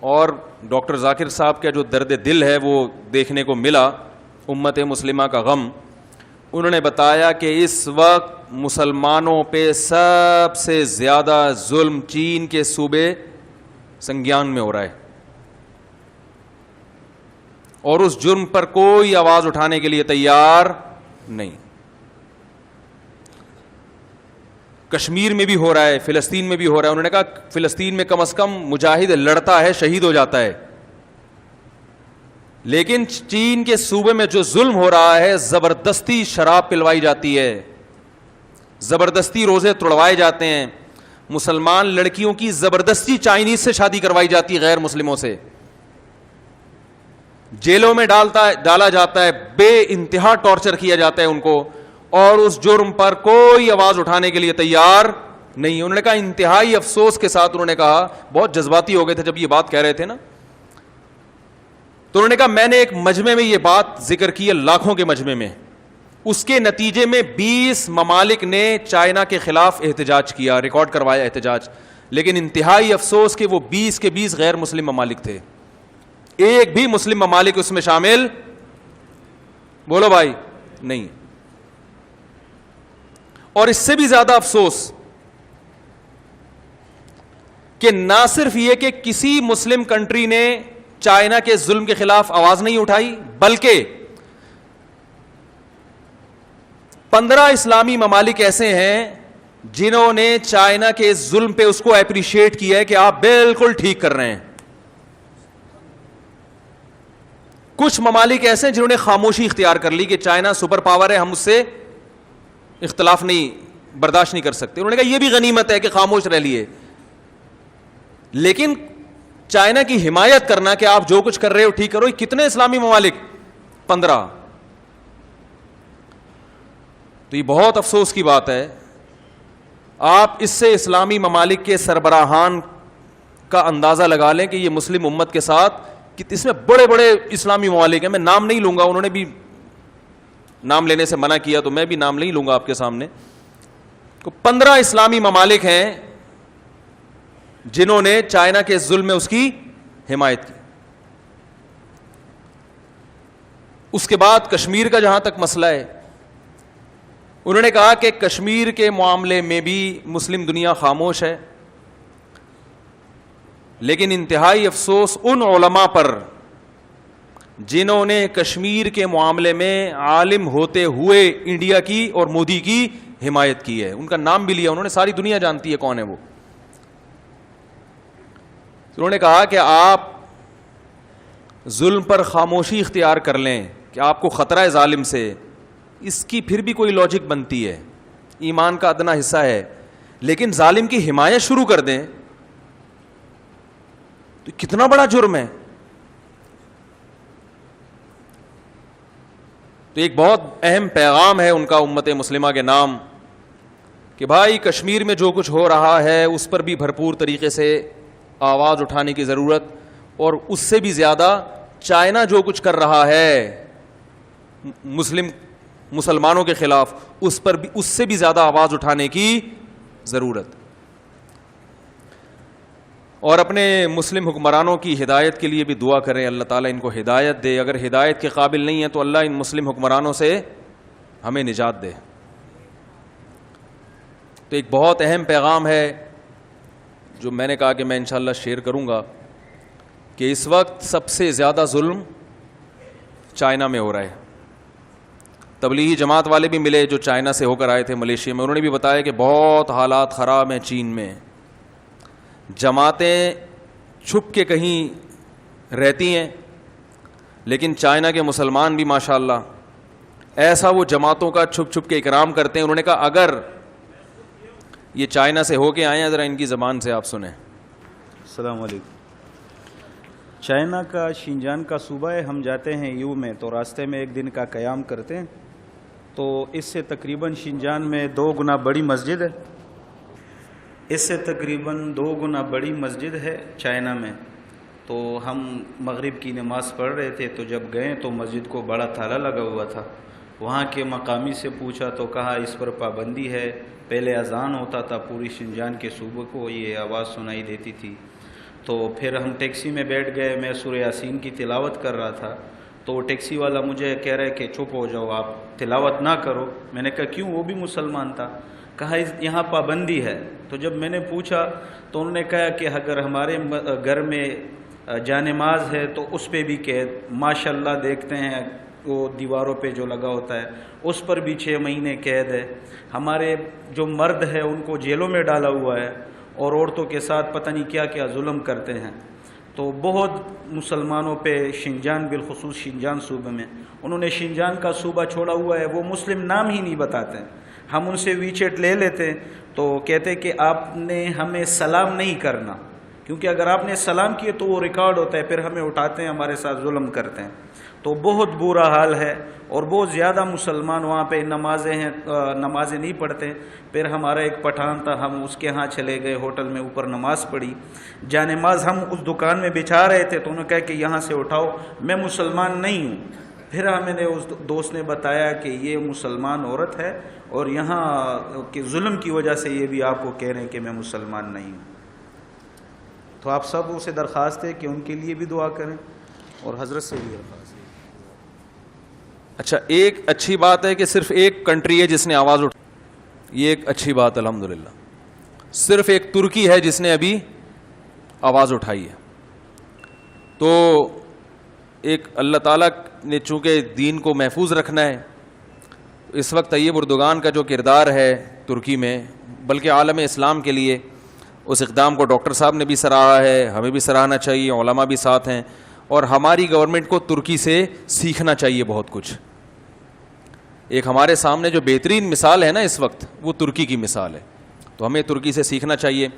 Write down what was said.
اور ڈاکٹر ذاکر صاحب کا جو درد دل ہے وہ دیکھنے کو ملا، امت مسلمہ کا غم. انہوں نے بتایا کہ اس وقت مسلمانوں پہ سب سے زیادہ ظلم چین کے صوبے سنگیان میں ہو رہا ہے، اور اس جرم پر کوئی آواز اٹھانے کے لیے تیار نہیں. کشمیر میں بھی ہو رہا ہے، فلسطین میں بھی ہو رہا ہے. انہوں نے کہا فلسطین میں کم از کم مجاہد لڑتا ہے، شہید ہو جاتا ہے، لیکن چین کے صوبے میں جو ظلم ہو رہا ہے، زبردستی شراب پلوائی جاتی ہے، زبردستی روزے توڑوائے جاتے ہیں، مسلمان لڑکیوں کی زبردستی چائنیز سے شادی کروائی جاتی ہے غیر مسلموں سے، جیلوں میں ڈالا جاتا ہے، بے انتہا ٹارچر کیا جاتا ہے ان کو، اور اس جرم پر کوئی آواز اٹھانے کے لیے تیار نہیں. انہوں نے کہا انتہائی افسوس کے ساتھ، انہوں نے کہا بہت جذباتی ہو گئے تھے جب یہ بات کہہ رہے تھے نا، تو انہوں نے کہا میں نے ایک مجمع میں یہ بات ذکر کی ہے، لاکھوں کے مجمع میں، اس کے نتیجے میں 20 ممالک نے چائنا کے خلاف احتجاج کیا، ریکارڈ کروایا احتجاج، لیکن انتہائی افسوس کہ وہ 20 کے 20 غیر مسلم ممالک تھے، ایک بھی مسلم ممالک اس میں شامل بولو بھائی نہیں. اور اس سے بھی زیادہ افسوس کہ نہ صرف یہ کہ کسی مسلم کنٹری نے چائنا کے ظلم کے خلاف آواز نہیں اٹھائی، بلکہ 15 اسلامی ممالک ایسے ہیں جنہوں نے چائنا کے ظلم پہ اس کو اپریشیٹ کیا ہے کہ آپ بالکل ٹھیک کر رہے ہیں. کچھ ممالک ایسے ہیں جنہوں نے خاموشی اختیار کر لی کہ چائنا سپر پاور ہے، ہم اس سے اختلاف نہیں برداشت نہیں کر سکتے. انہوں نے کہا یہ بھی غنیمت ہے کہ خاموش رہ لیے، لیکن چائنا کی حمایت کرنا کہ آپ جو کچھ کر رہے ہو ٹھیک کرو، کتنے اسلامی ممالک؟ 15. تو یہ بہت افسوس کی بات ہے. آپ اس سے اسلامی ممالک کے سربراہان کا اندازہ لگا لیں کہ یہ مسلم امت کے ساتھ اس میں بڑے بڑے اسلامی ممالک ہیں، میں نام نہیں لوں گا، انہوں نے بھی نام لینے سے منع کیا تو میں بھی نام نہیں لوں گا آپ کے سامنے. تو 15 اسلامی ممالک ہیں جنہوں نے چائنا کے ظلم میں اس کی حمایت کی. اس کے بعد کشمیر کا جہاں تک مسئلہ ہے، انہوں نے کہا کہ کشمیر کے معاملے میں بھی مسلم دنیا خاموش ہے، لیکن انتہائی افسوس ان علماء پر جنہوں نے کشمیر کے معاملے میں عالم ہوتے ہوئے انڈیا کی اور مودی کی حمایت کی ہے. ان کا نام بھی لیا انہوں نے، ساری دنیا جانتی ہے کون ہے وہ. انہوں نے کہا کہ آپ ظلم پر خاموشی اختیار کر لیں کہ آپ کو خطرہ ہے ظالم سے، اس کی پھر بھی کوئی لاجک بنتی ہے، ایمان کا ادنا حصہ ہے، لیکن ظالم کی حمایت شروع کر دیں تو کتنا بڑا جرم ہے. تو ایک بہت اہم پیغام ہے ان کا امت مسلمہ کے نام کہ بھائی کشمیر میں جو کچھ ہو رہا ہے اس پر بھی بھرپور طریقے سے آواز اٹھانے کی ضرورت، اور اس سے بھی زیادہ چائنا جو کچھ کر رہا ہے مسلمانوں کے خلاف، اس سے بھی زیادہ آواز اٹھانے کی ضرورت. اور اپنے مسلم حکمرانوں کی ہدایت کے لیے بھی دعا کریں، اللہ تعالیٰ ان کو ہدایت دے. اگر ہدایت کے قابل نہیں ہے تو اللہ ان مسلم حکمرانوں سے ہمیں نجات دے. تو ایک بہت اہم پیغام ہے جو میں نے کہا کہ میں انشاءاللہ شیئر کروں گا کہ اس وقت سب سے زیادہ ظلم چائنا میں ہو رہا ہے. تبلیغی جماعت والے بھی ملے جو چائنا سے ہو کر آئے تھے ملیشیا میں، انہوں نے بھی بتایا کہ بہت حالات خراب ہیں چین میں. جماعتیں چھپ کے کہیں رہتی ہیں، لیکن چائنا کے مسلمان بھی ماشاءاللہ ایسا وہ جماعتوں کا چھپ چھپ کے اکرام کرتے ہیں. انہوں نے کہا اگر یہ چائنا سے ہو کے آئے ہیں، ذرا ان کی زبان سے آپ سنیں. السلام علیکم. چائنا کا شینجان کا صوبہ ہے، ہم جاتے ہیں یو میں تو راستے میں ایک دن کا قیام کرتے ہیں، تو اس سے تقریباً شینجان میں 2 گنا بڑی مسجد ہے، اس سے تقریباً 2 گنا بڑی مسجد ہے چائنا میں. تو ہم مغرب کی نماز پڑھ رہے تھے تو جب گئے تو مسجد کو بڑا تالا لگا ہوا تھا. وہاں کے مقامی سے پوچھا تو کہا اس پر پابندی ہے، پہلے اذان ہوتا تھا پوری شینجان کے صوبے کو یہ آواز سنائی دیتی تھی. تو پھر ہم ٹیکسی میں بیٹھ گئے, میں سورہ یاسین کی تلاوت کر رہا تھا, تو ٹیکسی والا مجھے کہہ رہا ہے کہ چپ ہو جاؤ, آپ تلاوت نہ کرو. میں نے کہا کیوں, وہ بھی مسلمان تھا. کہا یہاں پابندی ہے. تو جب میں نے پوچھا تو انہوں نے کہا کہ اگر ہمارے گھر میں جانماز ہے تو اس پہ بھی قید, ماشاء اللہ دیکھتے ہیں وہ دیواروں پہ جو لگا ہوتا ہے اس پر بھی 6 مہینے قید ہے. ہمارے جو مرد ہے ان کو جیلوں میں ڈالا ہوا ہے, اور عورتوں کے ساتھ پتہ نہیں کیا کیا ظلم کرتے ہیں. تو بہت مسلمانوں پہ شنجان, بالخصوص شنجان صوبے میں, انہوں نے شنجان کا صوبہ چھوڑا ہوا ہے, وہ مسلم نام ہی نہیں بتاتے. ہم ان سے ویچیٹ لے لیتے تو کہتے کہ آپ نے ہمیں سلام نہیں کرنا, کیونکہ اگر آپ نے سلام کیے تو وہ ریکارڈ ہوتا ہے, پھر ہمیں اٹھاتے ہیں, ہمارے ساتھ ظلم کرتے ہیں. تو بہت برا حال ہے, اور بہت زیادہ مسلمان وہاں پہ نمازیں نہیں پڑھتے. پھر ہمارا ایک پٹھان تھا, ہم اس کے ہاں چلے گئے, ہوٹل میں اوپر نماز پڑھی. جانماز ہم اس دکان میں بچھا رہے تھے تو انہوں نے کہا کہ یہاں سے اٹھاؤ, میں مسلمان نہیں ہوں. پھر ہمیں نے اس دوست نے بتایا کہ یہ مسلمان عورت ہے, اور یہاں کے ظلم کی وجہ سے یہ بھی آپ کو کہہ رہے ہیں کہ میں مسلمان نہیں ہوں. تو آپ سب سے درخواست ہے کہ ان کے لیے بھی دعا کریں, اور حضرت سے بھی درخواست ہے. اچھا, ایک اچھی بات ہے کہ صرف ایک کنٹری ہے جس نے آواز اٹھائی, یہ ایک اچھی بات الحمدللہ. صرف ایک ترکی ہے جس نے ابھی آواز اٹھائی ہے. تو ایک اللہ تعالیٰ نے چونکہ دین کو محفوظ رکھنا ہے, اس وقت طیب اردوغان کا جو کردار ہے ترکی میں, بلکہ عالم اسلام کے لیے, اس اقدام کو ڈاکٹر صاحب نے بھی سراہا ہے, ہمیں بھی سراہنا چاہیے, علماء بھی ساتھ ہیں, اور ہماری گورنمنٹ کو ترکی سے سیکھنا چاہیے بہت کچھ. ایک ہمارے سامنے جو بہترین مثال ہے نا اس وقت, وہ ترکی کی مثال ہے, تو ہمیں ترکی سے سیکھنا چاہیے.